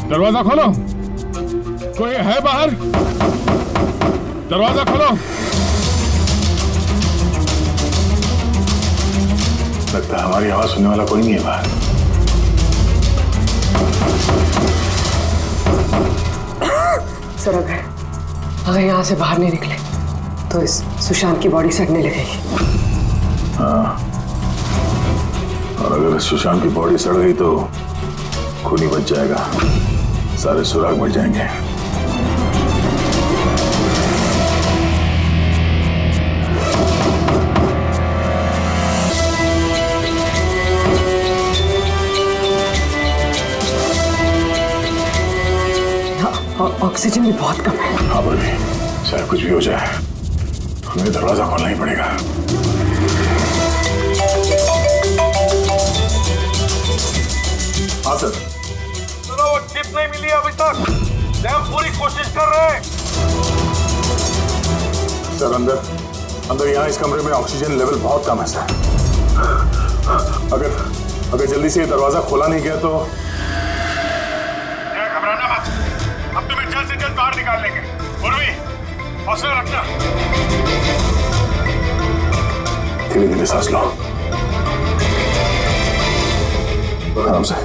दरवाजा खोलो, कोई है बाहर? दरवाजा खोलो। लगता है हमारी आवाज सुनने वाला कोई नहीं है बाहर। सर अगर यहाँ से बाहर नहीं निकले तो इस सुशांत की बॉडी सड़ने लगेगी। हाँ, और अगर सुशांत की बॉडी सड़ गई तो खून ही बच जाएगा, सारे सुराग मिट जाएंगे। ऑक्सीजन भी बहुत कम है। हाँ भाभी, चाहे कुछ भी हो जाए हमें दरवाजा खोलना ही पड़ेगा। हाँ सर। सुनो, वो चिप नहीं मिली अभी तक। हम पूरी कोशिश कर रहे हैं। सर अंदर यहाँ इस कमरे में ऑक्सीजन लेवल बहुत कम है सर। अगर जल्दी से ये दरवाजा खोला नहीं गया तो। घबराना मत, अब तुम्हें जल्द से जल्द बाहर निकाल लेंगे। उर्वी, हौसला रखना। धीरे धीरे सांस लो, आराम से।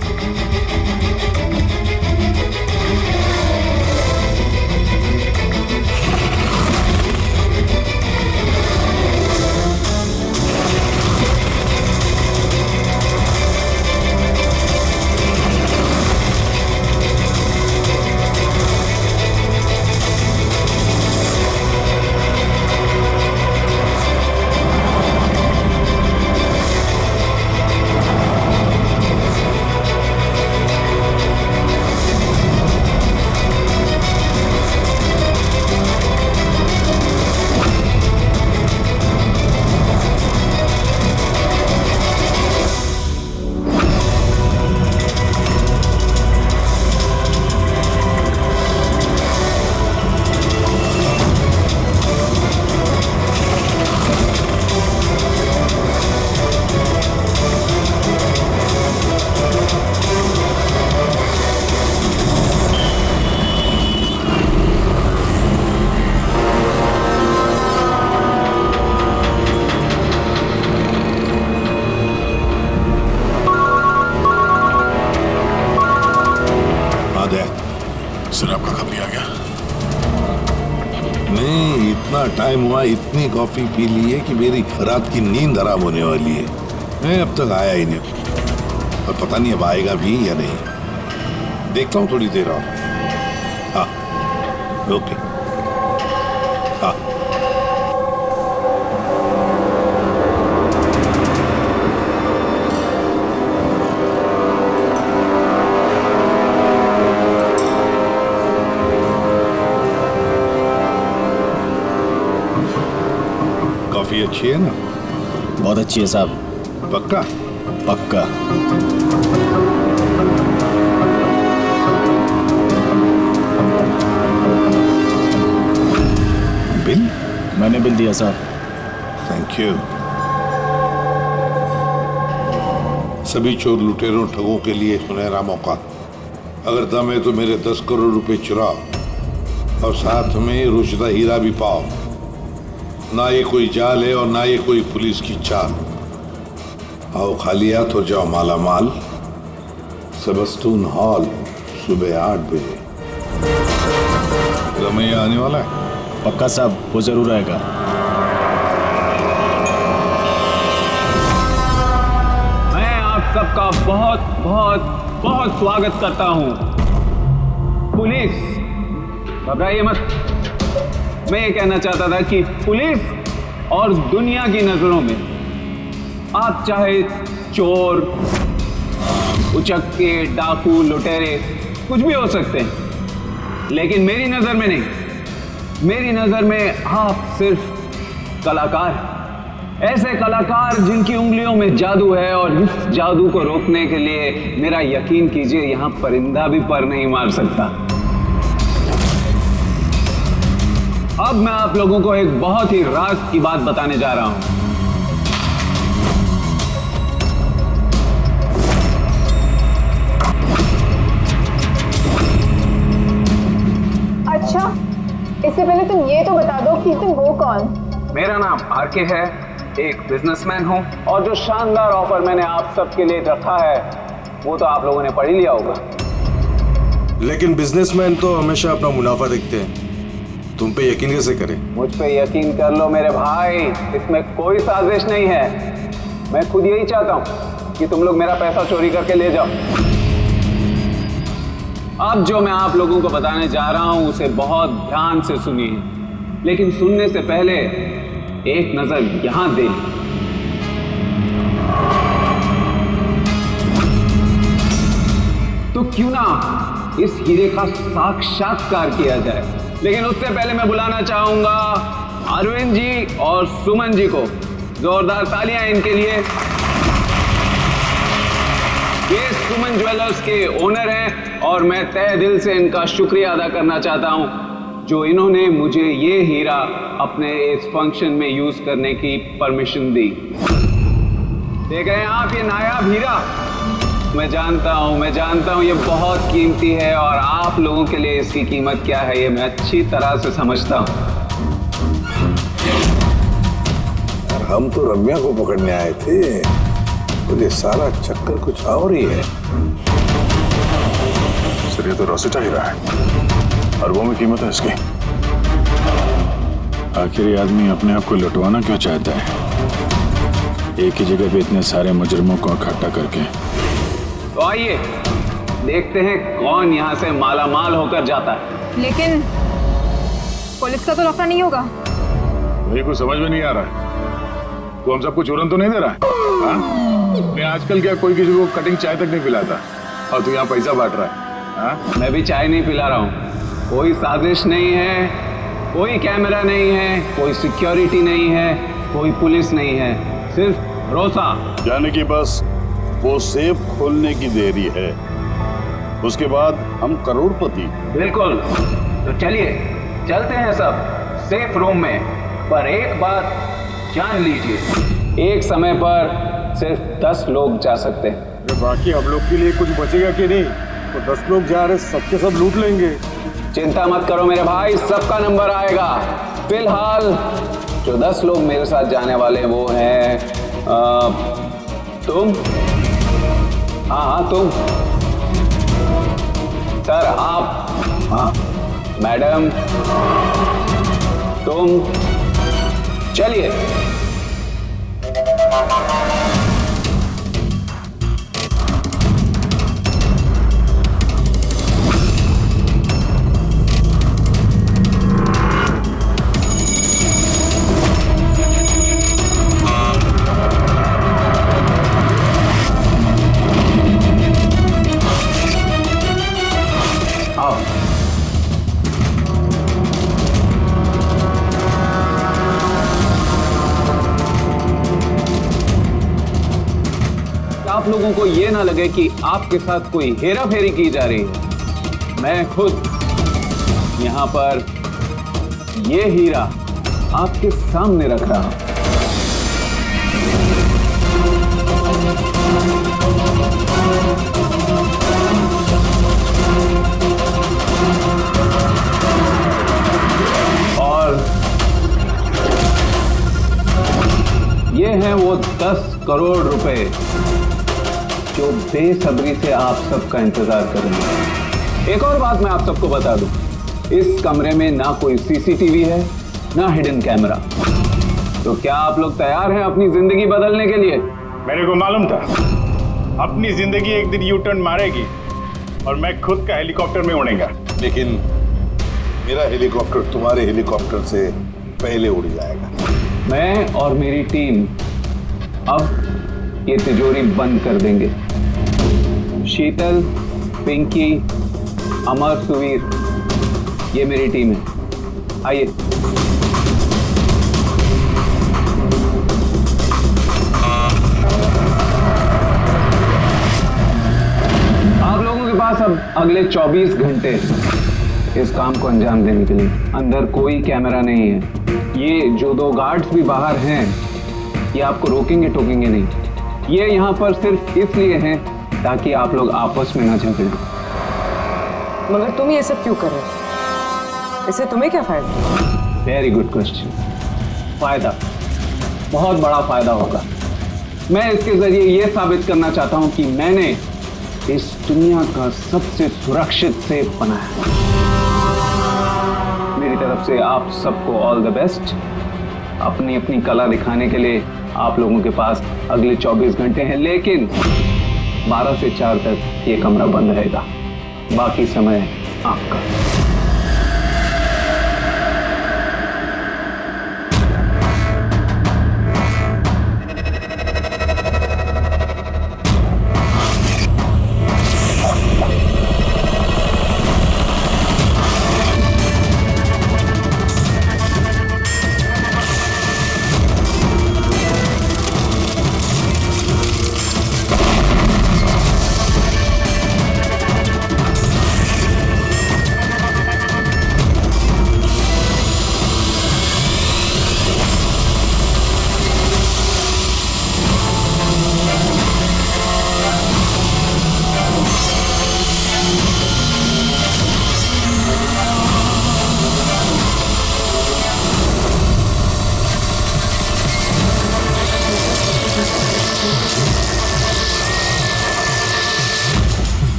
टाइम हुआ, इतनी कॉफी पी ली है कि मेरी रात की नींद हराम होने वाली है। मैं अब तक आया ही नहीं और पता नहीं अब आएगा भी या नहीं। देखता हूँ थोड़ी देर और। हाँ ओके। हाँ कॉफी अच्छी है ना? बहुत अच्छी है साहब। पक्का? पक्का। बिल? मैंने बिल दिया साहब। Thank you. सभी चोर लुटेरों ठगों के लिए सुनहरा मौका। अगर दम है तो मेरे 10 करोड़ रुपए चुराओ और साथ में रुशदा हीरा भी पाओ। ना ये कोई जाल है और ना ये कोई पुलिस की चाल। आओ खाली हाथ हो जाओ माला माल। सेबस्टून हॉल सुबह 8 बजे। रमैया आने वाला है? पक्का साहब, वो जरूर आएगा। मैं आप सबका बहुत बहुत बहुत स्वागत करता हूं। पुलिस, घबराइए मत। मैं ये कहना चाहता था कि पुलिस और दुनिया की नजरों में आप चाहे चोर, उचक्के, डाकू, लुटेरे कुछ भी हो सकते हैं, लेकिन मेरी नजर में नहीं। मेरी नजर में आप सिर्फ कलाकार, ऐसे कलाकार जिनकी उंगलियों में जादू है, और इस जादू को रोकने के लिए मेरा यकीन कीजिए यहां परिंदा भी पर नहीं मार सकता। अब मैं आप लोगों को एक बहुत ही राज की बात बताने जा रहा हूं। इससे पहले तुम ये तो बता दो कि तुम हो कौन। मेरा नाम आरके है, एक बिजनेसमैन हूँ, और जो शानदार ऑफर मैंने आप सबके लिए रखा है वो तो आप लोगों ने पढ़ ही लिया होगा। लेकिन बिजनेसमैन तो हमेशा अपना मुनाफा देखते हैं, तुम पे यकीन कैसे करें? मुझ पे यकीन कर लो मेरे भाई, इसमें कोई साजिश नहीं है। मैं खुद यही चाहता हूँ कि तुम लोग मेरा पैसा चोरी करके ले जाओ। अब जो मैं आप लोगों को बताने जा रहा हूं उसे बहुत ध्यान से सुनिए, लेकिन सुनने से पहले एक नजर यहां दे। तो क्यों ना इस हीरे का साक्षात्कार किया जाए। लेकिन उससे पहले मैं बुलाना चाहूंगा अरविंद जी और सुमन जी को। जोरदार तालियां इनके लिए। ये सुमन ज्वेलर्स के ओनर हैं और मैं तहे दिल से इनका शुक्रिया अदा करना चाहता हूं जो इन्होंने मुझे ये हीरा अपने इस फंक्शन में यूज करने की परमिशन दी। देख रहे हैं आप ये नायाब हीरा? मैं जानता हूं ये बहुत कीमती है और आप लोगों के लिए इसकी कीमत क्या है ये मैं अच्छी तरह से समझता हूं। हम तो रम्या को पकड़ने आए थे, तो ये सारा चक्कर कुछ और ही है। सर ये तो रोसेटा हीरा है, अरबों में कीमत है इसकी। आखिर ये आदमी अपने आप को लुटवाना क्यों चाहता है, एक ही जगह पे इतने सारे मुजरिमों को इकट्ठा करके। तो आइए देखते हैं कौन यहाँ से माला माल होकर जाता है। लेकिन पुलिस का तो लफड़ा नहीं होगा। मेरे को समझ में नहीं आ रहा है, तो हम सबको चूरन तो नहीं दे रहा है? हाँ? मैं आजकल क्या कोई किसी को कटिंग चाय तक नहीं पिलाता और तू यहाँ पैसा बांट रहा है? हाँ? मैं भी चाय नहीं पिला रहा हूँ। कोई साजिश नहीं है, कोई कैमरा नहीं है, कोई सिक्योरिटी नहीं है, कोई पुलिस नहीं है, सिर्फ भरोसा। यानी कि बस वो सेफ खोलने की देरी है, उसके बाद हम करोड़पति। बिल्कुल। तो चलिए चलते हैं सब सेफ रूम में। पर एक बात जान लीजिए, एक समय पर सिर्फ 10 लोग जा सकते हैं। बाकी हम लोग के लिए कुछ बचेगा कि नहीं? तो 10 लोग जा रहे, सबके सब लूट लेंगे। चिंता मत करो मेरे भाई, सबका नंबर आएगा। फिलहाल जो 10 लोग मेरे साथ जाने वाले हैं वो हैं तुम। हाँ तुम सर, आप, हाँ मैडम, तुम। चलिए आप लोगों को ये ना लगे कि आपके साथ कोई हेरा फेरी की जा रही है। मैं खुद यहाँ पर ये हीरा आपके सामने रख रहा हूं। और ये हैं वो 10 करोड़ रुपए जो बेसब्री से आप सबका इंतजार कर रहे हैं। एक और बात मैं आप सबको बता दूं, इस कमरे में ना कोई सीसीटीवी है ना हिडन कैमरा। तो क्या आप लोग तैयार हैं अपनी जिंदगी बदलने के लिए? मेरे को मालूम था अपनी जिंदगी एक दिन यू टर्न मारेगी और मैं खुद का हेलीकॉप्टर में उड़ेगा। लेकिन मेरा हेलीकॉप्टर तुम्हारे हेलीकॉप्टर से पहले उड़ जाएगा। मैं और मेरी टीम अब ये तिजोरी बंद कर देंगे। शीतल, पिंकी, अमर, सुवीर, ये मेरी टीम है। आइए। आप लोगों के पास अब अगले 24 घंटे इस काम को अंजाम देने के लिए। अंदर कोई कैमरा नहीं है। ये जो 2 गार्ड्स भी बाहर हैं ये आपको रोकेंगे टोकेंगे नहीं। ये यहाँ पर सिर्फ इसलिए हैं ताकि आप लोग आपस में ना झगड़ें। मगर तुम ये सब क्यों कर रहे हो? इससे तुम्हें क्या फायदा? Very good question. फायदा, बहुत बड़ा फायदा होगा। मैं इसके जरिए यह साबित करना चाहता हूं कि मैंने इस दुनिया का सबसे सुरक्षित सेफ बनाया। मेरी तरफ से आप सबको ऑल द बेस्ट। अपनी अपनी कला दिखाने के लिए आप लोगों के पास अगले 24 घंटे हैं, लेकिन 12 से 4 तक ये कमरा बंद रहेगा। बाकी समय आपका।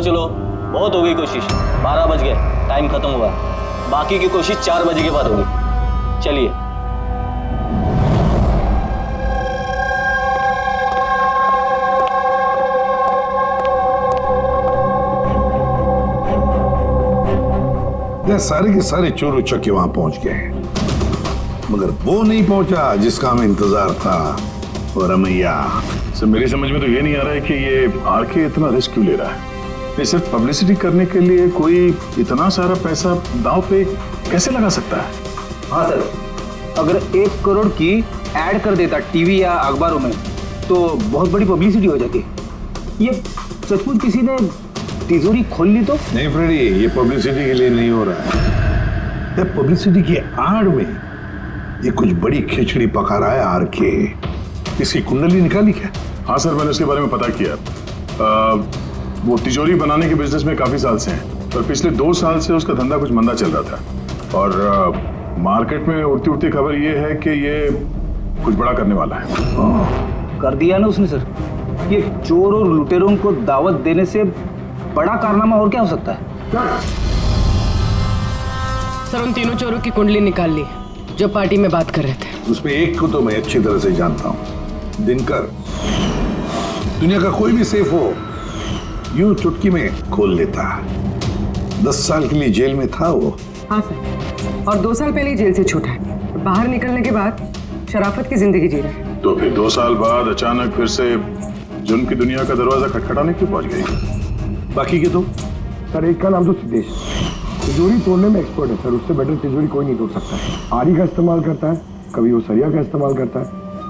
चलो बहुत हो गई कोशिश। 12 बज गए, टाइम खत्म हुआ। बाकी की कोशिश 4 बजे के बाद होगी। चलिए। सारे के सारे चोर उचक्के वहां पहुंच गए, मगर वो नहीं पहुंचा जिसका हमें इंतजार था। और रमैया, सर मेरी समझ में तो ये नहीं आ रहा है कि ये आरके इतना रिस्क क्यों ले रहा है। ये सिर्फ पब्लिसिटी करने के लिए कोई इतना सारा पैसा दांव पे कैसे लगा सकता है? हाँ सर, अगर 1 करोड़ की ऐड कर देता टीवी या अखबारों में तो बहुत बड़ी पब्लिसिटी हो जाती। ये सचमुच किसी ने तिजोरी खोल ली तो? नहीं फ्रेडी, ये पब्लिसिटी के लिए नहीं हो रहा है। ये पब्लिसिटी की आड़ में ये कुछ बड़ी खिचड़ी पका रहा है आरके। इसकी कुंडली निकाली क्या? हाँ सर, मैंने उसके बारे में पता किया। वो तिजोरी बनाने के बिजनेस में काफी साल से है और पिछले 2 साल से उसका धंधा कुछ मंदा चल रहा था। और मार्केट में उड़ती उड़ती खबर ये है कि ये कुछ बड़ा करने वाला है। कर दिया ना उसने सर। ये चोर और लुटेरों को दावत देने से बड़ा कारनामा और क्या हो सकता है? सर उन तीनों चोरों की कुंडली निकाल ली जो पार्टी में बात कर रहे थे। उसमें एक को तो मैं अच्छी तरह से जानता हूं, दिनकर। दुनिया का कोई भी सेफ हो यूं चुटकी में खोल लेता। 10 साल के लिए जेल में था वो। हाँ सर, और 2 साल पहले ही जेल से छूटा है। बाहर निकलने के बाद शराफत की जिंदगी जी रहा है। तो फिर 2 साल बाद अचानक फिर से जुर्म की दुनिया का दरवाजा खटखटाने क्यों पहुंच गई? बाकी के तो? सर एक का नाम तो सिद्धेश, तिजोरी तोड़ने में एक्सपर्ट है सर। उससे बेटर तिजोरी कोई नहीं तोड़ सकता है। आरी का इस्तेमाल करता है, कभी वो सरिया का इस्तेमाल करता है,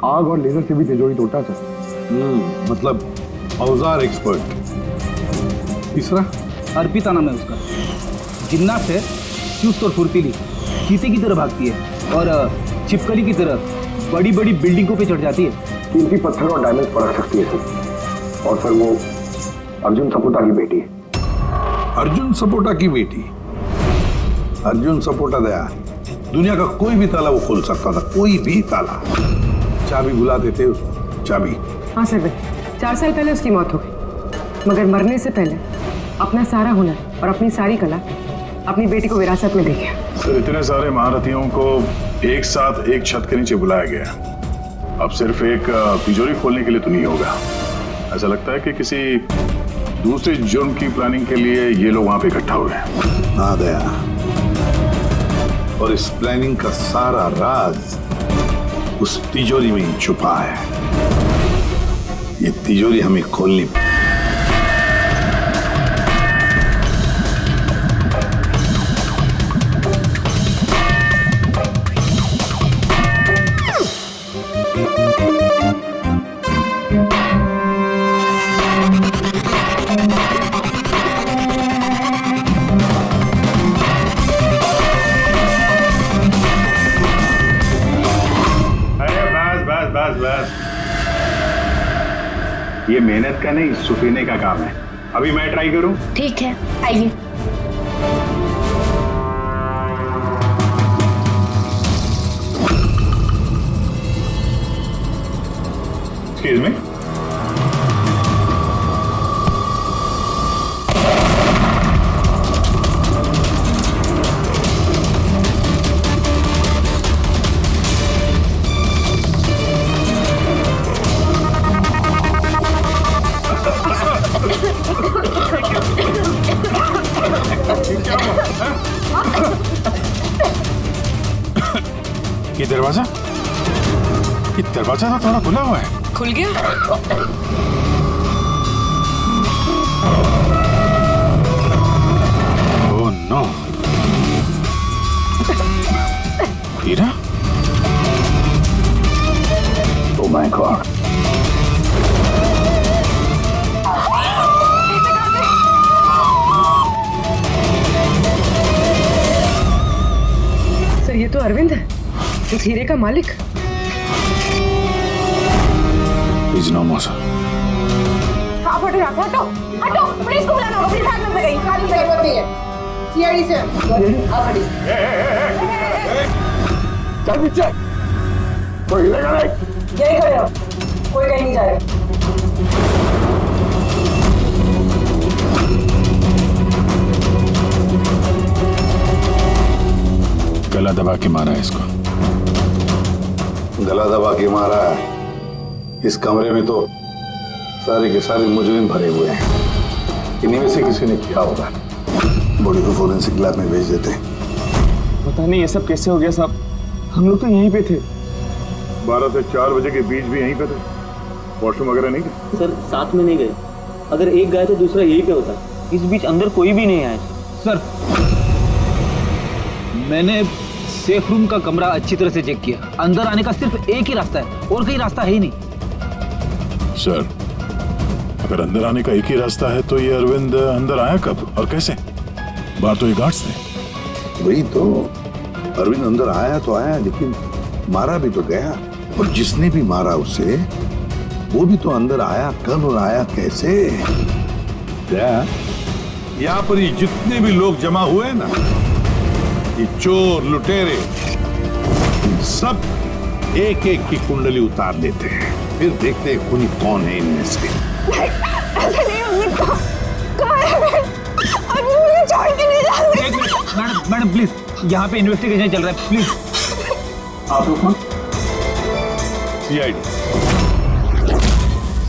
आग और लेजर से भी तिजोरी तोड़ता है सर। मतलब औजार एक्सपर्ट। तीसरा? अर्पिता नाम है उसका। जिन्नात है, चुस्त और फुर्तीली, चीते की तरह भागती है और छिपकली की तरह बड़ी बड़ी बिल्डिंगों पे चढ़ जाती है। कीमती पत्थर और डायमंड पड़क सकती है सर। और सर वो अर्जुन सपोटा की बेटी है। अर्जुन सपोटा की बेटी? अर्जुन सपोटा दया दुनिया का कोई भी ताला वो खोल सकता था, कोई भी ताला। चाबी बुलाते थे उसको, चाबी। हाँ सर भाई, 4 साल पहले उसकी मौत हो गई, मगर मरने से पहले अपना सारा हुनर और अपनी सारी कला अपनी बेटी को विरासत में दे गया। सर इतने सारे महारथियों को एक साथ एक छत के नीचे बुलाया गया। अब सिर्फ एक तिजोरी खोलने के लिए तो नहीं होगा। ऐसा लगता है कि किसी दूसरे जुर्म की प्लानिंग के लिए ये लोग वहां पे इकट्ठा हुए हैं। हाँ दया, और इस प्लानिंग का सारा राज उस तिजोरी में ही छुपा है। ये तिजोरी हमें खोलनी ये मेहनत का नहीं, सुफीने का काम है। अभी मैं ट्राई करूं? ठीक है, आइए। Excuse me. ये दरवाजा तो थोड़ा खुला हुआ है। खुल गया? Oh no. हीरा? Oh my god. सर ये तो अरविंद है, इस हीरे का मालिक। He's no more, sir. आप हटो, हटो, हटो, पुलिस को बुलाना होगा, पुलिस हाथ में गई, गाड़ी में जरूरत नहीं है। सीआईडी से आप हटिए। चल पीछे, कोई हिलेगा नहीं। यही खड़े हो, कोई कहीं नहीं जाएगा। गला दबा के मारा है इसको। गला दबा के मारा है। इस कमरे में तो सारे के सारे मुजरिम भरे हुए हैं। इन्हीं में से किसी ने किया होगा। बॉडी को फोरेंसिक लैब में भेज देते। पता नहीं ये सब कैसे हो गया साहब, हम लोग तो यहीं पे थे। 12 से 4 बजे के बीच भी यहीं पे थे। वॉशरूम वगैरह नहीं गए? सर साथ में नहीं गए, अगर एक गया तो दूसरा यहीं पे होता। इस बीच अंदर कोई भी नहीं आया। सर मैंने सेफ रूम का कमरा अच्छी तरह से चेक किया, अंदर आने का सिर्फ एक ही रास्ता है और कहीं रास्ता है ही नहीं। सर अगर अंदर आने का एक ही रास्ता है तो ये अरविंद अंदर आया कब और कैसे? बाहर तो ये गार्ड्स थे। वही तो, अरविंद अंदर आया तो आया, लेकिन मारा भी तो गया। और जिसने भी मारा उसे, वो भी तो अंदर आया कब और आया कैसे? क्या यहाँ पर ये जितने भी लोग जमा हुए हैं ना, ये चोर लुटेरे, सब एक एक की कुंडली उतार लेते हैं, फिर देखते हैं खूनी कौन है इनमें से। ऐसे नहीं हो सकता। कहाँ है? अभी मुझे छोड़ के नहीं जा सकते। मैडम प्लीज, यहाँ पे इन्वेस्टिगेशन चल रहा है, प्लीज। आप लोग कौन?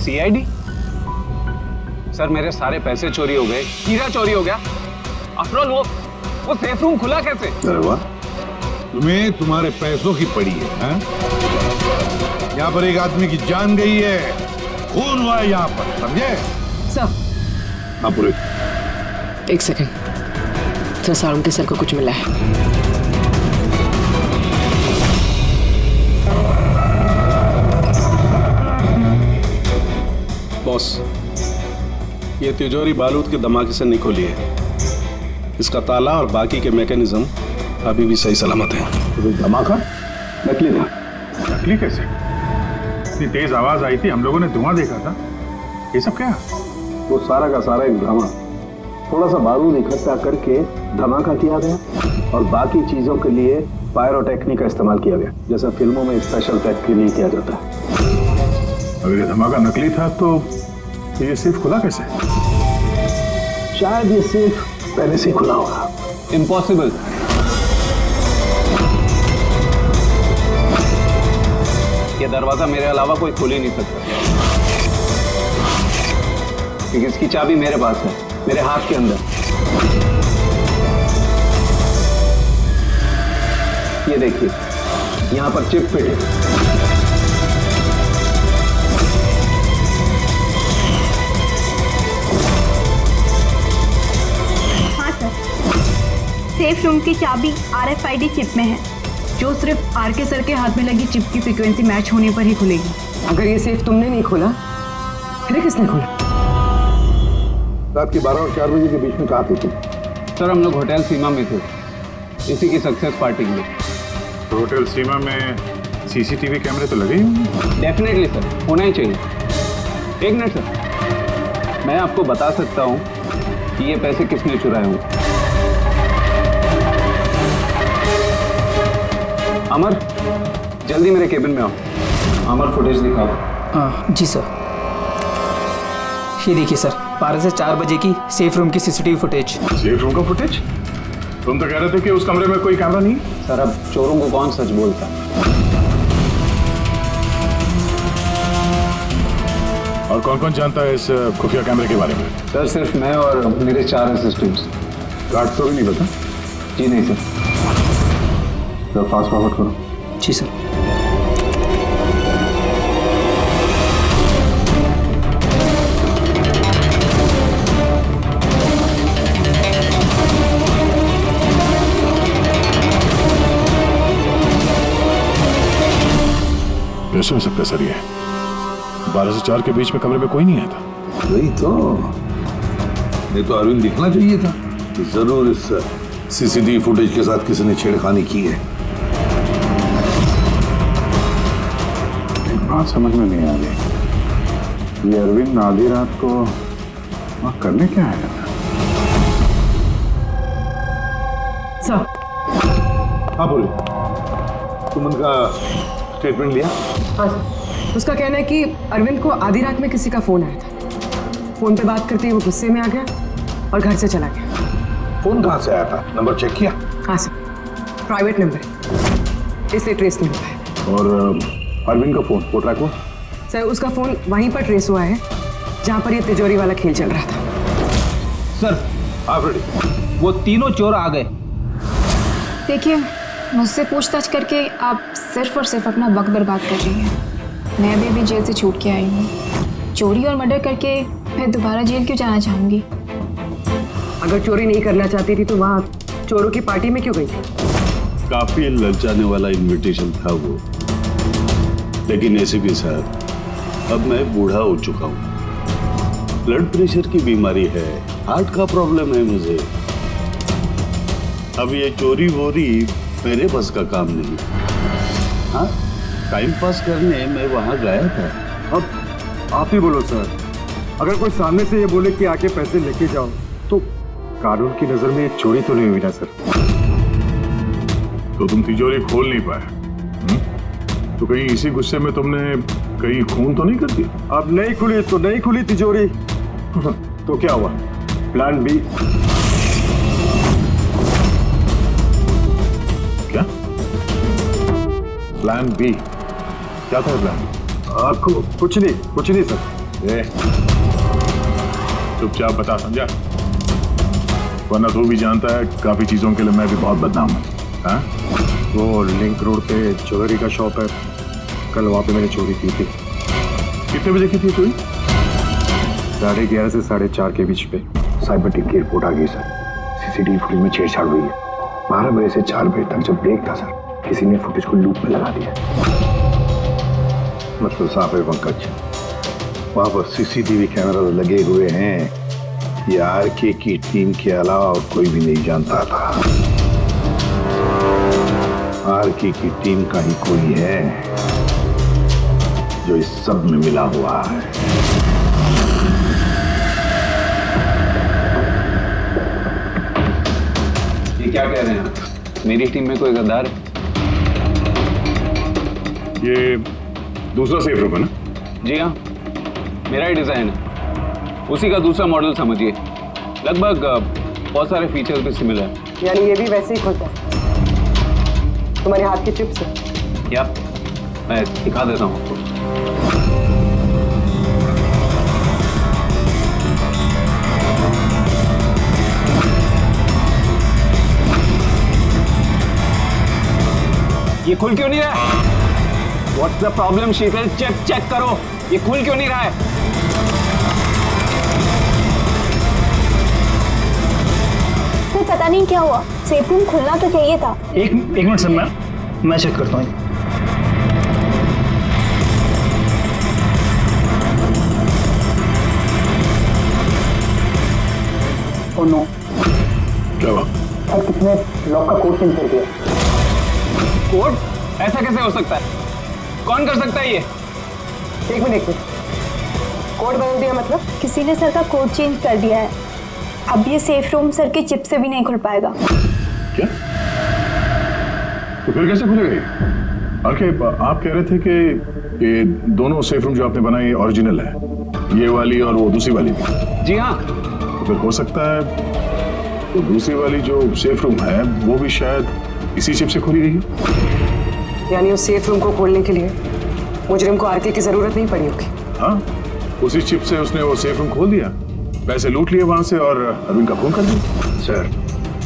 सीआईडी? सर मेरे सारे पैसे चोरी हो गए, हीरा चोरी हो गया। आफ्टर ऑल वो सेफ रूम खुला कैसे? अरे वाह, तुम्हें तुम्हारे पैसों की पड़ी है, हैं? यहाँ पर एक आदमी की जान गई है, खून हुआ है यहाँ पर, समझे? सर हाँ पूरे। एक सेकंड, सर सारुण के सर को कुछ मिला है। बॉस, ये तिजोरी बारूद के धमाके से नहीं खुली है। इसका ताला और बाकी के मैकेनिज्म अभी भी सही सलामत है। धमाका नकली था? नकली कैसे? इतनी तेज आवाज आई थी, हम लोगों ने धुआं देखा था। ये सब क्या? वो सारा का सारा एक ड्रामा। थोड़ा सा बारूद इकट्ठा करके धमाका किया गया और बाकी चीजों के लिए पायरोटेक्निक का इस्तेमाल किया गया, जैसा फिल्मों में स्पेशल इफेक्ट के लिए किया जाता है। अगर ये धमाका नकली था तो ये सेफ खुला कैसे? शायद ये सेफ पहले से खुला होगा। इम्पॉसिबल। ये दरवाजा मेरे अलावा कोई खोल ही नहीं सकता, क्योंकि इसकी चाबी मेरे पास है, मेरे हाथ के अंदर। ये देखिए, यहां पर चिप फिट है। सेफ रूम की चाबी RFID चिप में है, जो सिर्फ आरके सर के हाथ में लगी चिप की फ्रीक्वेंसी मैच होने पर ही खुलेगी। अगर ये सेफ तुमने नहीं खोला, फिर किसने खोला? रात के 12 और 4 बजे के बीच में कहाँ थे तुम? सर हम लोग होटल सीमा में थे, इसी की सक्सेस पार्टी में। तो होटल सीमा में CCTV कैमरे तो लगे ही होंगे? डेफिनेटली सर, होना ही चाहिए। एक मिनट सर, मैं आपको बता सकता हूं कि ये पैसे किसने चुराए होंगे। अमर, जल्दी मेरे केबिन में आओ। अमर, फुटेज दिखाओ। हाँ जी सर। ये देखिए सर, 12 से 4 बजे की सेफ रूम की सीसीटीवी फुटेज। सेफ रूम का फुटेज? तुम तो कह रहे थे कि उस कमरे में कोई कैमरा नहीं। सर, अब चोरों को कौन सच बोलता है? और कौन कौन जानता है इस खुफिया कैमरे के बारे में? सर, सिर्फ मैं और मेरे 4 असिस्टेंट्स। गार्ड तो भी नहीं पता? जी नहीं सर। तो फास्ट फॉरवर्ड करो। जी सर। कैसे हो सकता है सर? ये 12 से 4 के बीच में कमरे में कोई नहीं आया था। वही तो, नहीं तो अरविंद दिखना चाहिए था कि जरूर इस सीसीटीवी फुटेज के साथ किसी ने छेड़खानी की है। एक बात समझ में नहीं आ रही, ये अरविंद आधी रात को वहां करने क्या आया था? सर। हाँ बोले, तुम उनका स्टेटमेंट लिया? हाँ सर। उसका कहना है कि अरविंद को आधी रात में किसी का फोन आया था। फोन पे बात करते ही वो गुस्से में आ गया और घर से चला गया। फोन कहाँ से आया था? नंबर चेक किया? हाँ सर, प्राइवेट नंबर है, इसलिए ट्रेस नहीं हो पाया। और अरविंद का फोन वो ट्रैक हुआ? सर, उसका फोन वहीं पर ट्रेस हुआ है जहाँ पर ये तिजोरी वाला खेल चल रहा था। सर, वो तीनों चोर आ गए। देखिए, मुझसे पूछताछ करके आप सिर्फ और सिर्फ अपना वक्त बर्बाद कर रही हैं। मैं अभी जेल से छूट के आई हूँ। चोरी और मर्डर करके मैं दोबारा जेल क्यों जाना चाहूँगी? अगर चोरी नहीं करना चाहती थी तो वहाँ चोरों की पार्टी में क्यों गई थी? काफी ललचाने वाला इनविटेशन था वो, लेकिन एसीपी साहब, अब मैं बूढ़ा हो चुका हूँ। ब्लड प्रेशर की बीमारी है, हार्ट का प्रॉब्लम है मुझे। अब ये चोरी वोरी मेरे बस का काम नहीं। हाँ, टाइम पास करने मैं वहां गया था। अब आप ही बोलो सर, अगर कोई सामने से ये बोले कि आके पैसे लेके जाओ तो कानून की नजर में ये चोरी तो नहीं हुई ना सर? तो तुम तिजोरी खोल नहीं पाए? तो कहीं इसी गुस्से में तुमने कहीं खून तो नहीं कर दिया? अब नहीं खुली तो नहीं खुली तिजोरी। तो क्या हुआ? Plan B. क्या प्लान बी? क्या था प्लान बी? आपको कुछ नहीं सर। चुपचाप बता, समझा? वरना तू भी जानता है काफी चीजों के लिए मैं भी बहुत बदनाम हूँ। हाँ? वो लिंक रोड पे ज्वेलरी का शॉप है, कल वहां पे मैंने चोरी की थी। कितने बजे की थी चोरी? 11:30 से 4:30 के बीच पे। साइबर टीम की रिपोर्ट आ गई सर। सीसीटीवी फुटेज में छेड़छाड़ हुई है। 12 बजे से 4 बजे तक जब ब्रेक था सर, किसी ने फुटेज को लूप में लगा दिया। मतलब साफ है पंकज, वहां पर सीसीटीवी कैमरा लगे हुए हैं। ये आरके की टीम के अलावा और कोई भी नहीं जानता था। आरके की टीम का ही कोई है जो इस सब में मिला हुआ है। ये क्या कह रहे हैं आप? मेरी टीम में कोई गद्दार है? ये दूसरा सेफ रूम है ना? जी हाँ, मेरा ही डिजाइन है, उसी का दूसरा मॉडल समझिए। लगभग बहुत सारे फीचर्स भी सिमिलर है। यानी ये भी वैसे ही खुलता है तुम्हारे हाथ के चिप से? क्या? मैं दिखा देता हूँ आपको। ये खुल क्यों नहीं रहा है? What's the problem, Sheetal? Check करो, ये खुल क्यों नहीं रहा है? तो पता नहीं क्या हुआ, सेफ रूम खुलना तो चाहिए था। एक मिनट सर, मैं चेक करता हूँ। ओह नो, क्या हुआ? सर किसने लॉक का कोड चेंज कर दिया? कोड? ऐसा कैसे हो सकता है? कौन कर सकता है ये? एक मिनट। कोड बदल दिया मतलब? किसी ने सर का कोड चेंज कर दिया है। अब ये सेफ रूम सर के चिप से भी नहीं खुल पाएगा। क्या? तो फिर कैसे खुलेगा ये? आके आप कह रहे थे कि ये दोनों सेफ रूम जो आपने बनाए ओरिजिनल है, ये वाली और वो दूसरी वाली भी? जी हाँ। तो फिर हो सकता है तो दूसरी वाली जो सेफ रूम है वो भी शायद इसी चिप से खोली गई है। यानी उस सेफ रूम को खोलने के लिए मुजरिम को आरके की जरूरत नहीं पड़ी होगी। हाँ, उसी चिप से उसने वो सेफ रूम खोल दिया, पैसे लूट लिए वहां से और अरविंद का खून कर दिया। सर,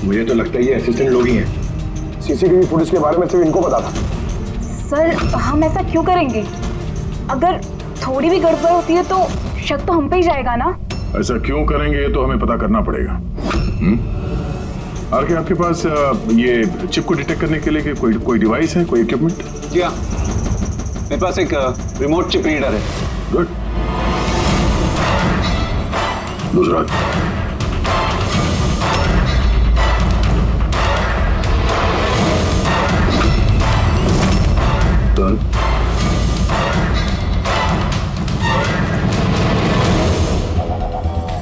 मुझे तो लगता है ये असिस्टेंट लोग ही हैं। सीसीटीवी फुटेज के बारे में सिर्फ इनको पता था। सर, हम ऐसा क्यों करेंगे? अगर थोड़ी भी गड़बड़ होती है तो शक तो हम पे ही जाएगा ना। ऐसा क्यों करेंगे ये तो हमें पता करना पड़ेगा। आरके, आपके पास ये चिप को डिटेक्ट करने के लिए कोई डिवाइस है, कोई इक्विपमेंट? जी हाँ, मेरे पास एक रिमोट चिप रीडर है। गुड। दूसरा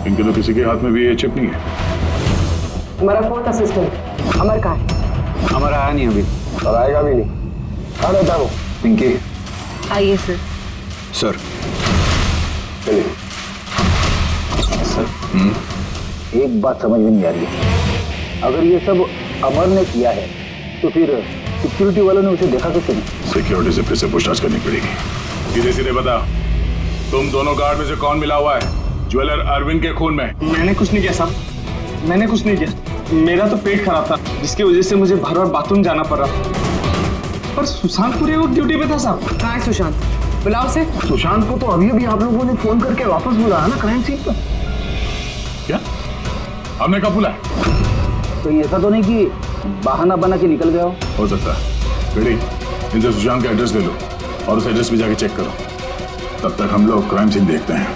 इनके तो किसी के हाथ में भी ये चिप नहीं है। हमारा फोर्थ असिस्टेंट अमर का है। हमारा आया नहीं अभी और आएगा भी नहीं। कहाँ रहता है वो? पिंकी। आइए सर। सर, चलिए। सर, एक बात समझ में नहीं आ रही है। अगर ये सब अमर ने किया है तो फिर सिक्योरिटी वालों ने उसे देखा कैसे नहीं? सिक्योरिटी से फिर से पूछताछ करनी पड़ेगी। सीधे सीधे बता, तुम दोनों गार्ड में से कौन मिला हुआ है ज्वेलर अरविंद के खून में? मैंने कुछ नहीं किया साहब, मैंने कुछ नहीं किया। मेरा तो पेट खराब था जिसकी वजह से मुझे बार बार बाथरूम जाना पड़ रहा। पर सुशांत पूरे वक्त ड्यूटी पे था साहब। कहाँ है सुशांत? बुलाओ से। सुशांत को तो अभी अभी आप लोगों ने फोन करके वापस बुलाया ना क्राइम सीन पर। क्या? हमने कब बुलाया? तो ऐसा तो नहीं कि बहाना बना के निकल गया हो सकता है। बेटी, इनसे सुशांत का एड्रेस ले लो और उस एड्रेस पे जाके चेक करो। तब तक हम लोग क्राइम सीन देखते हैं।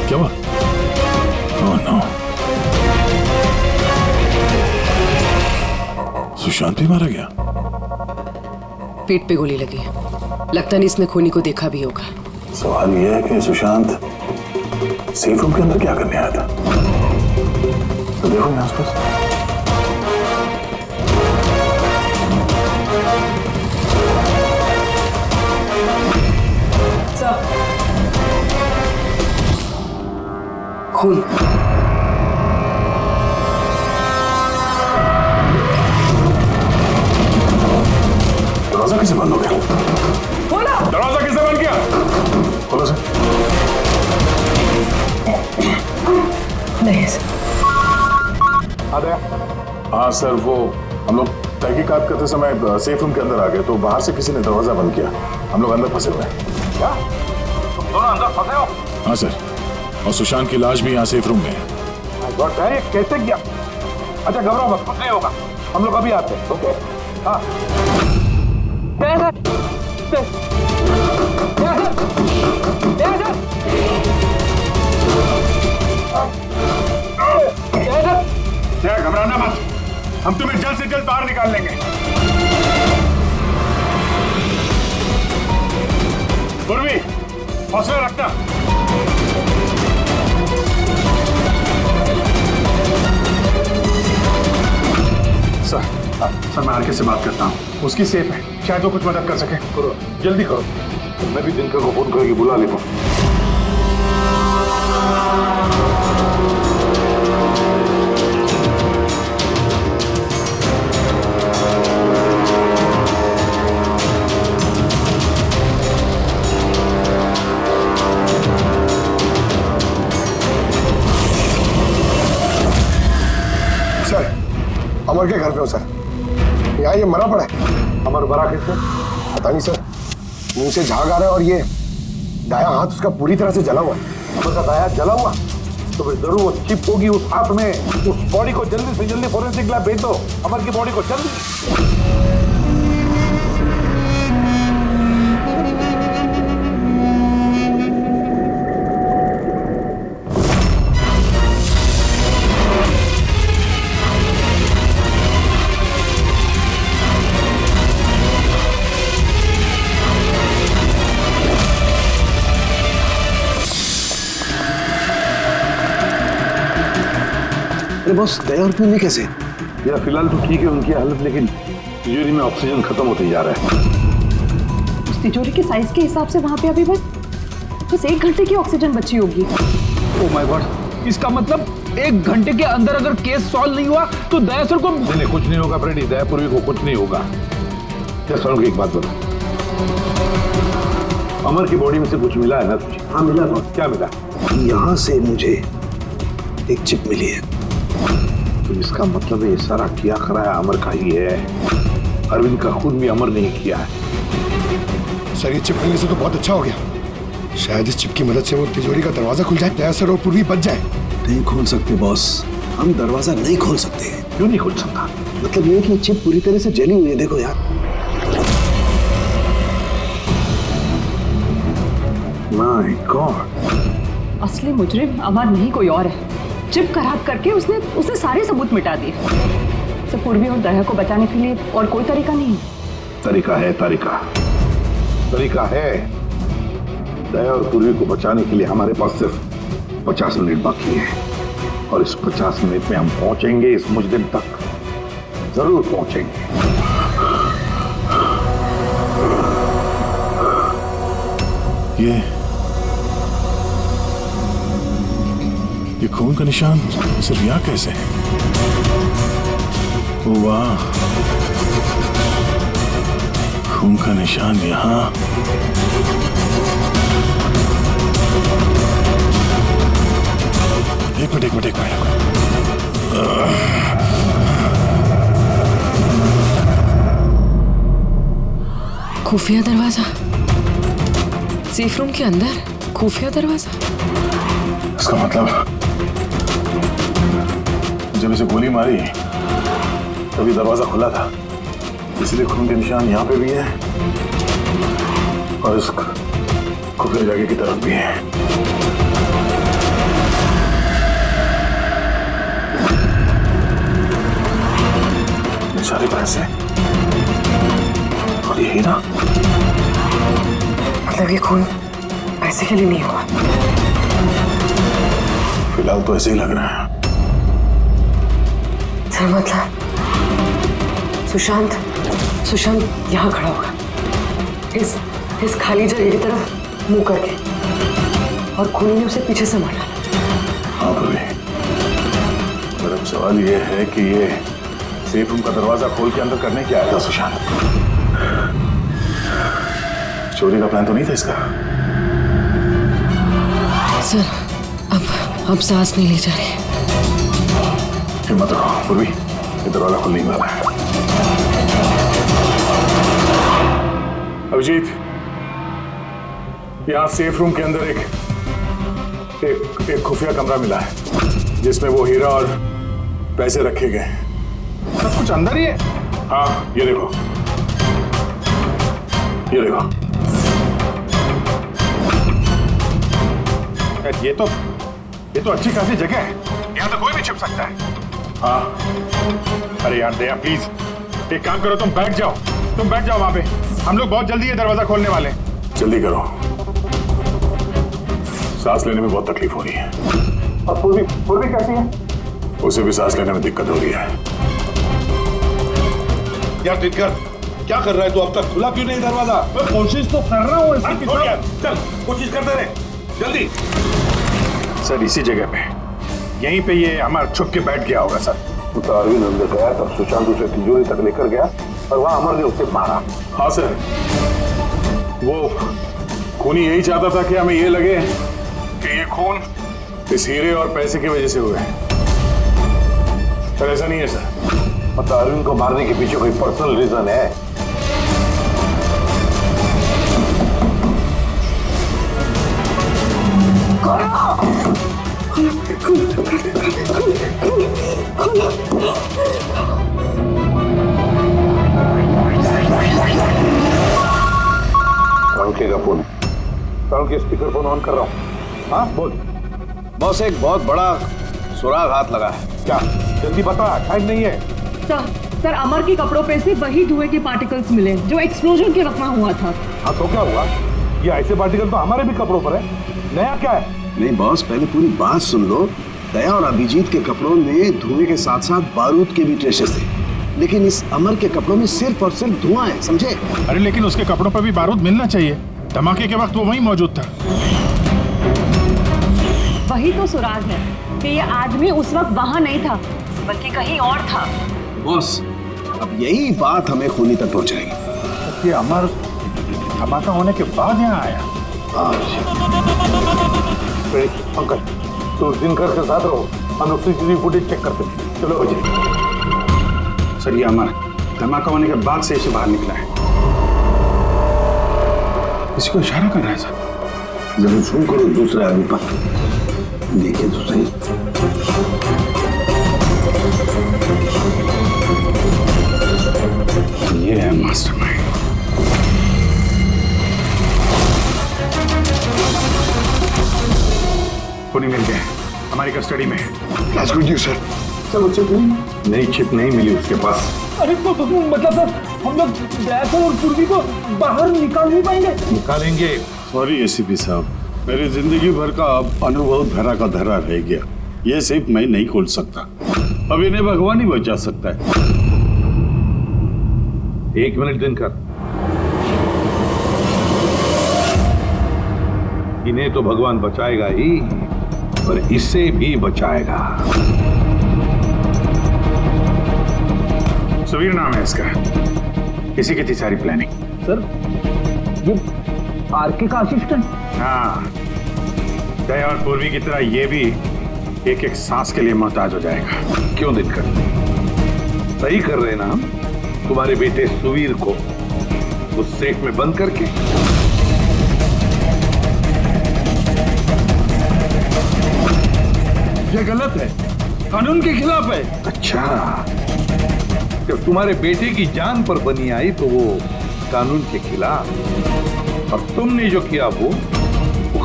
क्या हुआ? ओह नो, सुशांत भी मारा गया। पीठ पे गोली लगी है, लगता नहीं इसने खूनी को देखा भी होगा। सवाल यह है कि सुशांत सेफ रूम के अंदर क्या करने आया था? तो देखो मैं आसपास। खून। दरवाजा किसे बंद हो गया? दरवाजा किसने बंद किया? खोलो सर। नहीं सर। हाँ सर, वो हम लोग तहकीकात करते समय सेफ रूम के अंदर आ गए तो बाहर से किसी ने दरवाजा बंद किया। हम लोग अंदर फंसे हुए हैं। क्या? तुम दोनों अंदर फंसे हो? हाँ सर, और सुशांत की लाश भी यहाँ सेफ रूम में है। ये कैसे किया? अच्छा घबराओ मत, कुछ नहीं होगा, हम लोग अभी आते हैं। ओके। हाँ। घबराना मत, हम तुम्हें जल्द से जल्द बाहर निकाल लेंगे। पूर्वी, हौसला रखना। सर, मैं आरके से बात करता हूँ, उसकी सेफ है, शायद वो कुछ मदद कर सके। करो, जल्दी करो। मैं भी दिनकर को फोन करके बुला लेता हूँ। सर, अमर के घर पे हो सर। यहाँ ये मरा पड़ा है। अमर मरा कैसे? पता नहीं सर, मुंह से झाग आ रहा है और ये दाया हाथ उसका पूरी तरह से जला हुआ है। अमर का दाया जला हुआ तो फिर जरूर वो चिप होगी उस हाथ में। उस बॉडी को जल्दी से जल्दी फोरेंसिक लैब भेज दो, अमर की बॉडी को जल्दी। लेकिन बॉस दया और पूर्वी कैसे? यार फिलहाल तो ठीक है उनकी हालत, लेकिन तिजोरी में ऑक्सीजन खत्म होते जा रहा है। उस तिजोरी के साइज के हिसाब से वहाँ पे अभी बस 1 घंटे की ऑक्सीजन बची होगी। ओह माय गॉड, इसका मतलब 1 घंटे के अंदर अगर केस सॉल्व नहीं हुआ तो दया सर को नहीं कुछ नहीं होगा फ्रेडी, दया पूर्वी को कुछ नहीं होगा। क्या सर एक बात बता, अमर की बॉडी में से कुछ मिला है ना तुझे? हाँ मिला बॉस। क्या मिला? यहाँ से मुझे एक चिप मिली है। तो इसका मतलब ये सारा किया कराया अमर का ही है। अरविंद का खून भी अमर नहीं किया है। सर ये चिप मिलने से तो बहुत अच्छा हो गया। शायद इस चिप की मदद से वो तिजोरी का दरवाजा खुल जाए, दया सर और पूर्वी बच जाए। नहीं खोल सकते बॉस, हम दरवाजा नहीं खोल सकते। क्यों नहीं खोल सकता? मतलब ये कि चिप पूरी तरह से जली हुई है, देखो यार। माय गॉड, असली मुजरिम अमर नहीं कोई और है। चिप खराब करके उसने सारे सबूत मिटा दिए। तो पूर्वी और दया को बचाने के लिए और कोई तरीका नहीं? तरीका है, तरीका है। दया और पूर्वी को बचाने के लिए हमारे पास सिर्फ 50 मिनट बाकी है, और इस 50 मिनट में हम पहुंचेंगे इस मुजरिम तक, जरूर पहुंचेंगे। ये खून का निशान सिर्फ यहाँ कैसे है? वाह, खून का निशान यहाँ। एक मिनट। खुफिया दरवाजा, सेफ रूम के अंदर खुफिया दरवाजा। इसका मतलब जब इसे गोली मारी तभी दरवाजा खुला था, इसलिए खून के निशान यहाँ पे भी है और इस खुफिया जगह की तरफ भी है। ये सारे पैसे और ये हीरा, मतलब ये खून पैसे के लिए नहीं हुआ। फिलहाल तो ऐसे ही लग रहा है। सर मतलब सुशांत यहाँ खड़ा होगा, इस खाली जगह की तरफ मुंह करके, और खूनी ने उसे पीछे से मारा। हाँ पूर्वी, पर अब सवाल ये है कि ये सेफ रूम का दरवाजा खोल के अंदर करने क्या आया था सुशांत? चोरी का प्लान तो नहीं था इसका? सर अब सांस नहीं ली जा रही। हिम्मत रखो पूर्वी, ये दरवाजा खुल नहीं वाला है। अभिजीत, यहाँ सेफ रूम के अंदर एक खुफिया कमरा मिला है जिसमें वो हीरा और पैसे रखे गए। सब कुछ अंदर ही है? हाँ, ये देखो। ये तो अच्छी खासी जगह है, यहाँ तो कोई भी छिप सकता है। हाँ, अरे यार दया प्लीज एक काम करो, तुम बैठ जाओ वहां पे। हम लोग बहुत जल्दी ये दरवाजा खोलने वाले हैं। जल्दी करो, सांस लेने में बहुत तकलीफ हो रही है। और पूर्वी कैसी है? उसे भी सांस लेने में दिक्कत हो रही है। यार दिक्कत क्या कर रहा है तू? अब तक खुला क्यों नहीं दरवाजा? मैं कोशिश तो कर रहा हूँ। चल कोशिश करते रहे, जल्दी। सर इसी जगह पे, यहीं पे ये अमर छुप के बैठ गया होगा सर। तो अरविंद अंदर गया तब सुशांत उसे तिजोरी तक लेकर गया और वहां अमर ने उसे मारा। हाँ सर, वो खूनी यही चाहता था कि हमें ये लगे कि ये खून इस हीरे और पैसे की वजह से हुआ है। सर ऐसा नहीं है सर। मतलब अरविंद को मारने के पीछे कोई पर्सनल रीजन है? का फोन, के स्पीकर फोन ऑन कर रहा हूँ। हाँ बोल। बॉस एक बहुत बड़ा सुराग हाथ लगा है। क्या? जल्दी बता, टाइम नहीं है। सर अमर के कपड़ों पे से वही धुएं के पार्टिकल्स मिले जो एक्सप्लोजन के वक्त हुआ था। हाँ तो क्या हुआ? ये ऐसे पार्टिकल तो हमारे भी कपड़ों पर है, नया क्या है? नहीं बॉस, पहले पूरी बात सुन लो, दया और अभिजीत के कपड़ों में धुएं के साथ साथ बारूद के भी ट्रेसेस थे, लेकिन इस अमर के कपड़ों में सिर्फ और सिर्फ धुआं है, समझे? अरे लेकिन उसके कपड़ों पर भी बारूद मिलना चाहिए। धमाके के वक्त वो वहीं मौजूद था। वही तो सुराग है कि ये आदमी उस वक्त वहां नहीं था बल्कि कहीं और था। बॉस, अब यही बात हमें खूनी तक पहुंचाएगी। ये अमर धमाका होने के बाद यहाँ आया। अंकल, तो दिनकर के साथ रहो, हम सीसीटीवी फुटेज चेक करते हैं। चलो अजय। सर, ये अमर धमाका होने के बाद से इसे बाहर निकला है। इसको इशारा कर रहा है सर। जरूर जूम करो दूसरे आदमी पर, देखिए तो सही। ये है मास्टरमाइंड। खूनी मिल गए, हमारी कस्टडी में है। That's good news, sir. Sir, वो चिप नहीं? नई चिप नहीं मिली उसके पास। अरे तो मतलब सर, हम लोग दयाकर और पूर्वी को बाहर निकाल नहीं पाएंगे? निकालेंगे। सॉरी एसीपी साहब, मेरी जिंदगी भर का अब अनुभव धरा का धरा रह गया। ये सिर्फ मैं नहीं खोल सकता, अब इन्हें भगवान ही बचा सकता है। 1 मिनट दिनकर, इन्हें तो भगवान बचाएगा ही, पर इसे भी बचाएगा। सुवीर नाम है इसका। इसी की थी सारी प्लानिंग। सर, ये आरके का असिस्टेंट? हाँ, दया और पूर्वी की तरह ये भी एक एक सांस के लिए मोहताज हो जाएगा। क्यों दिनकर, सही कर रहे ना हम? तुम्हारे बेटे सुवीर को उस सेफ में बंद करके। ये गलत है, कानून के खिलाफ है। अच्छा, जब तुम्हारे बेटे की जान पर बनी आई तो वो कानून के खिलाफ, और तुमने जो किया वो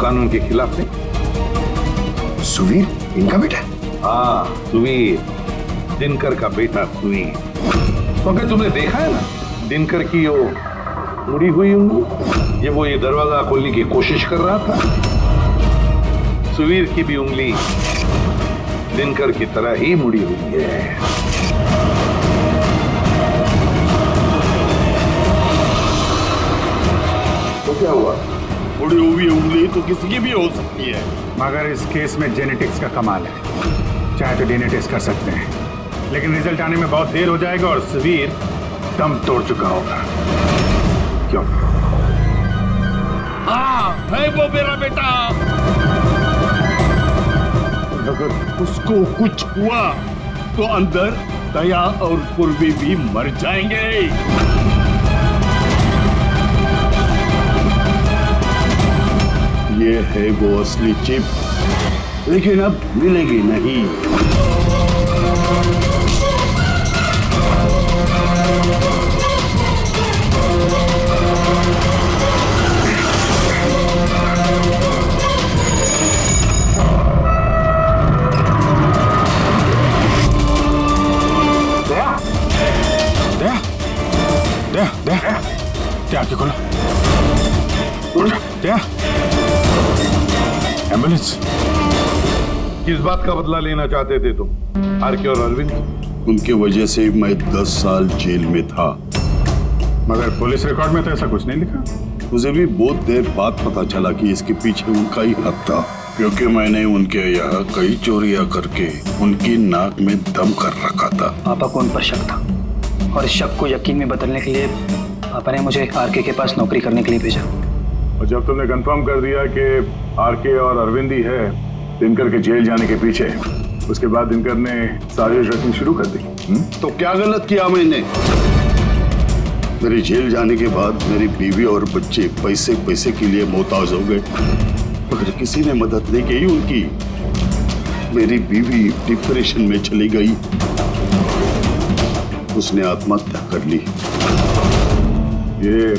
कानून के खिलाफ नहीं। सुवीर इनका बेटा? हाँ, सुवीर, दिनकर का बेटा सुवीर। तो अगर तुमने देखा है ना दिनकर की वो मुड़ी हुई उंगली, ये वो ये दरवाजा खोलने की कोशिश कर रहा था, सुवीर की भी उंगली दिनकर की तरह ही मुड़ी हुई है। तो क्या हुआ? मुड़ी हुई उंगली तो किसी की भी हो सकती है। मगर इस केस में जेनेटिक्स का कमाल है। चाहे तो डीएनए टेस्ट कर सकते हैं, लेकिन रिजल्ट आने में बहुत देर हो जाएगा और सुवीर दम तोड़ चुका होगा। क्यों? हाँ, है वो मेरा बेटा। अगर उसको कुछ हुआ तो अंदर दया और पूर्वी भी मर जाएंगे। ये है वो असली चिप, लेकिन अब मिलेगी नहीं। क्या आके खोलो? क्या? एम्बुलेंस? किस बात का बदला लेना चाहते थे तुम, आरके और अरविंद? उनके वजह से मैं 10 साल जेल में था। मगर पुलिस रिकॉर्ड में तो ऐसा कुछ नहीं लिखा। मुझे भी बहुत देर बाद पता चला कि इसके पीछे उनका ही हाथ था, क्योंकि मैंने उनके यहाँ कई चोरियां करके उनकी नाक में दम कर रखा था। पापा को उन पर शक था और इस शक को यकीन में बदलने के लिए पापा ने मुझे आरके के पास नौकरी करने के लिए भेजा। और जब तुमने कंफर्म कर दिया कि आरके और अरविंद ही है दिनकर के जेल जाने के पीछे, उसके बाद दिनकर ने साजिश रचनी शुरू कर दी। तो क्या गलत किया मैंने? मेरे जेल जाने के बाद मेरी बीवी और बच्चे पैसे पैसे के लिए मोहताज हो गए, मगर किसी ने मदद नहीं की उनकी। मेरी बीवी डिप्रेशन में चली गई, उसने आत्महत्या कर ली। ये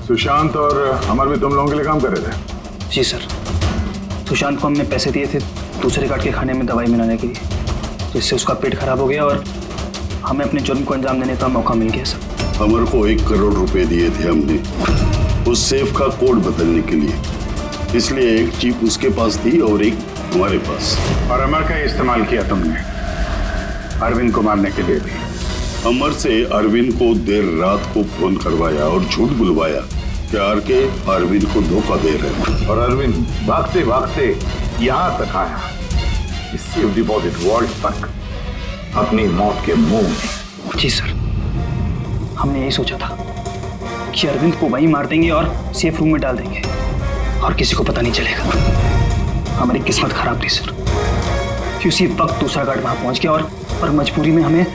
सुशांत और अमर भी तुम लोगों के लिए काम कर रहे थे? जी सर, सुशांत को हमने पैसे दिए थे दूसरे गार्ड के खाने में दवाई मिलाने के लिए, जिससे उसका पेट खराब हो गया और हमें अपने जुर्म को अंजाम देने का मौका मिल गया सर। अमर को 1 करोड़ रुपए दिए थे हमने उस सेफ का कोड बदलने के लिए, इसलिए एक चिप उसके पास थी और एक हमारे पास। और अमर का इस्तेमाल किया तुमने अरविंद को मारने के लिए भी। अमर से अरविंद को देर रात को फोन करवाया और झूठ बुलवाया कि आरके अरविंद को धोखा दे रहे हैं। और अरविंद भागते भागते यहां तक आया, इस सेफ डिपॉजिट वॉल्ट तक, अपनी मौत के मुंह में। जी सर, हमने यही सोचा था कि अरविंद को वहीं मार देंगे और सेफ रूम में डाल देंगे और किसी को पता नहीं चलेगा। हमारी किस्मत खराब थी सर कि उसी वक्त दूसरा गार्ड वहां पहुंच गया और मजबूरी में हमें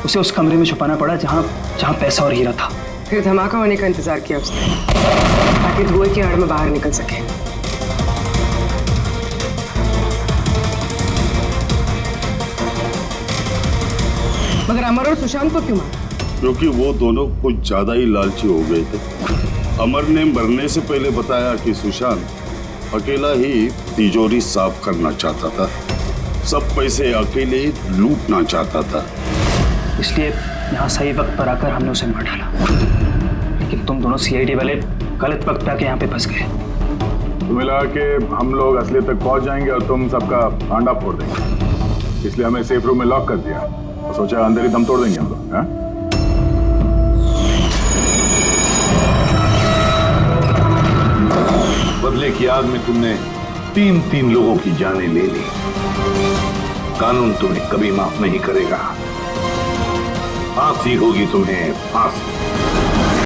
उसे उस कमरे में छुपाना पड़ा जहां पैसा और हीरा था। फिर धमाका होने का इंतजार किया उसने ताकि धुएं की आड़ में बाहर निकल सके। मगर अमर और सुशांत को क्यों मारा? क्योंकि वो दोनों कुछ ज्यादा ही लालची हो गए थे। अमर ने मरने से पहले बताया कि सुशांत अकेला ही तिजोरी साफ करना चाहता था, सब पैसे अकेले लूटना चाहता था, इसलिए यहाँ सही वक्त पर आकर हमने उसे मार डाला। लेकिन तुम दोनों सीआईडी वाले गलत वक्त पे आके यहाँ पे फंस गए। तुम्हें लगा कि हम लोग असलियत तक पहुंच जाएंगे और तुम सबका आंडा फोड़ देंगे, इसलिए हमें सेफ रूम में लॉक कर दिया और सोचा अंदर ही दम तोड़ देंगे हम लोग। हाँ? बदले की आग में तुमने तीन लोगों की जानें ले ली। कानून तुम्हें कभी माफ नहीं करेगा। फांसी होगी तुम्हें, फांसी।